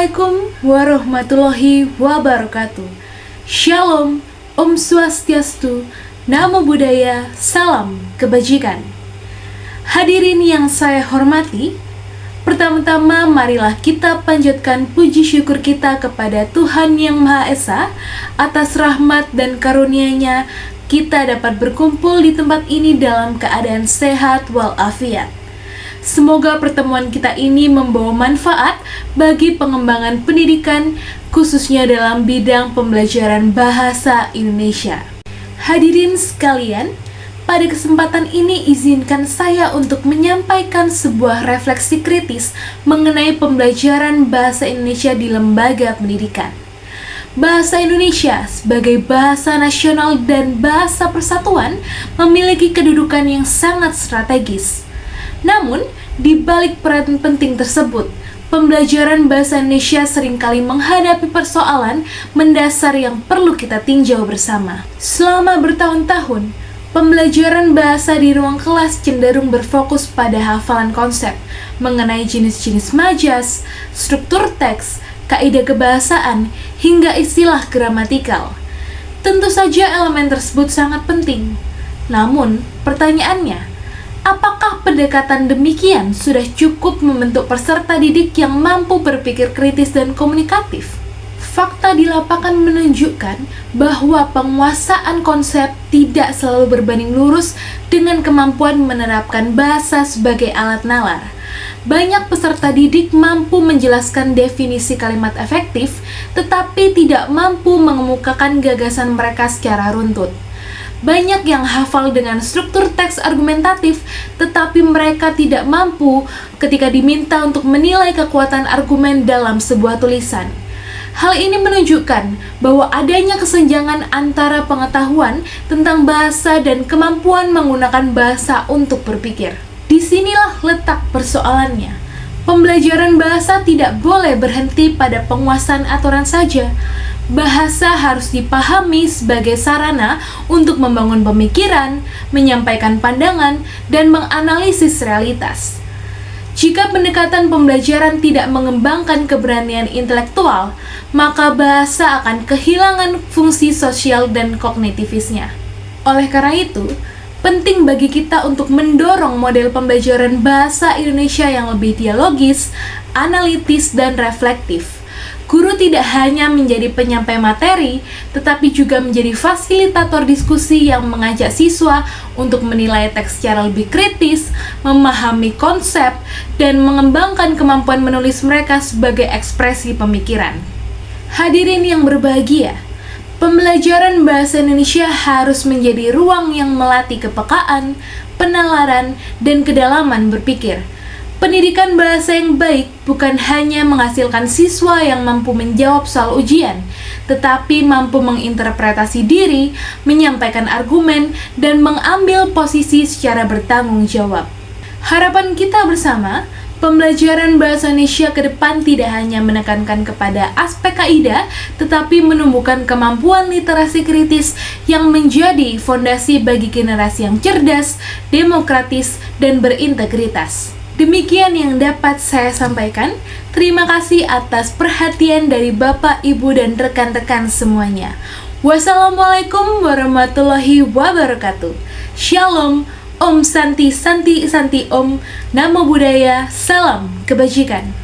Assalamualaikum warahmatullahi wabarakatuh. Shalom, Om Swastiastu, Namo Buddhaya, Salam Kebajikan. Hadirin yang saya hormati, pertama-tama marilah kita panjatkan puji syukur kita kepada Tuhan Yang Maha Esa atas rahmat dan karunia-Nya kita dapat berkumpul di tempat ini dalam keadaan sehat walafiat. Semoga pertemuan kita ini membawa manfaat bagi pengembangan pendidikan, khususnya dalam bidang pembelajaran bahasa Indonesia. Hadirin sekalian, pada kesempatan ini izinkan saya untuk menyampaikan sebuah refleksi kritis mengenai pembelajaran bahasa Indonesia di lembaga pendidikan. Bahasa Indonesia sebagai bahasa nasional dan bahasa persatuan memiliki kedudukan yang sangat strategis. Namun, di balik peran penting tersebut, pembelajaran bahasa Indonesia seringkali menghadapi persoalan mendasar yang perlu kita tinjau bersama. Selama bertahun-tahun, pembelajaran bahasa di ruang kelas cenderung berfokus pada hafalan konsep mengenai jenis-jenis majas, struktur teks, kaidah kebahasaan, hingga istilah gramatikal. Tentu saja elemen tersebut sangat penting. Namun, pertanyaannya, apakah pendekatan demikian sudah cukup membentuk peserta didik yang mampu berpikir kritis dan komunikatif? Fakta di lapangan menunjukkan bahwa penguasaan konsep tidak selalu berbanding lurus dengan kemampuan menerapkan bahasa sebagai alat nalar. Banyak peserta didik mampu menjelaskan definisi kalimat efektif, tetapi tidak mampu mengemukakan gagasan mereka secara runtut. Banyak yang hafal dengan struktur teks argumentatif, tetapi mereka tidak mampu ketika diminta untuk menilai kekuatan argumen dalam sebuah tulisan. Hal ini menunjukkan bahwa adanya kesenjangan antara pengetahuan tentang bahasa dan kemampuan menggunakan bahasa untuk berpikir. Disinilah letak persoalannya. Pembelajaran bahasa tidak boleh berhenti pada penguasaan aturan saja. Bahasa harus dipahami sebagai sarana untuk membangun pemikiran, menyampaikan pandangan, dan menganalisis realitas. Jika pendekatan pembelajaran tidak mengembangkan keberanian intelektual, maka bahasa akan kehilangan fungsi sosial dan kognitivisnya. Oleh karena itu, penting bagi kita untuk mendorong model pembelajaran bahasa Indonesia yang lebih dialogis, analitis, dan reflektif. Guru tidak hanya menjadi penyampai materi, tetapi juga menjadi fasilitator diskusi yang mengajak siswa untuk menilai teks secara lebih kritis, memahami konsep, dan mengembangkan kemampuan menulis mereka sebagai ekspresi pemikiran. Hadirin yang berbahagia, pembelajaran bahasa Indonesia harus menjadi ruang yang melatih kepekaan, penalaran, dan kedalaman berpikir. Pendidikan bahasa yang baik bukan hanya menghasilkan siswa yang mampu menjawab soal ujian, tetapi mampu menginterpretasi diri, menyampaikan argumen, dan mengambil posisi secara bertanggung jawab. Harapan kita bersama, pembelajaran bahasa Indonesia ke depan tidak hanya menekankan kepada aspek kaidah, tetapi menumbuhkan kemampuan literasi kritis yang menjadi fondasi bagi generasi yang cerdas, demokratis, dan berintegritas. Demikian yang dapat saya sampaikan. Terima kasih atas perhatian dari Bapak, Ibu, dan rekan-rekan semuanya. Wassalamualaikum warahmatullahi wabarakatuh. Shalom, Om Santi Santi Santi Om, Namo Buddhaya, Salam Kebajikan.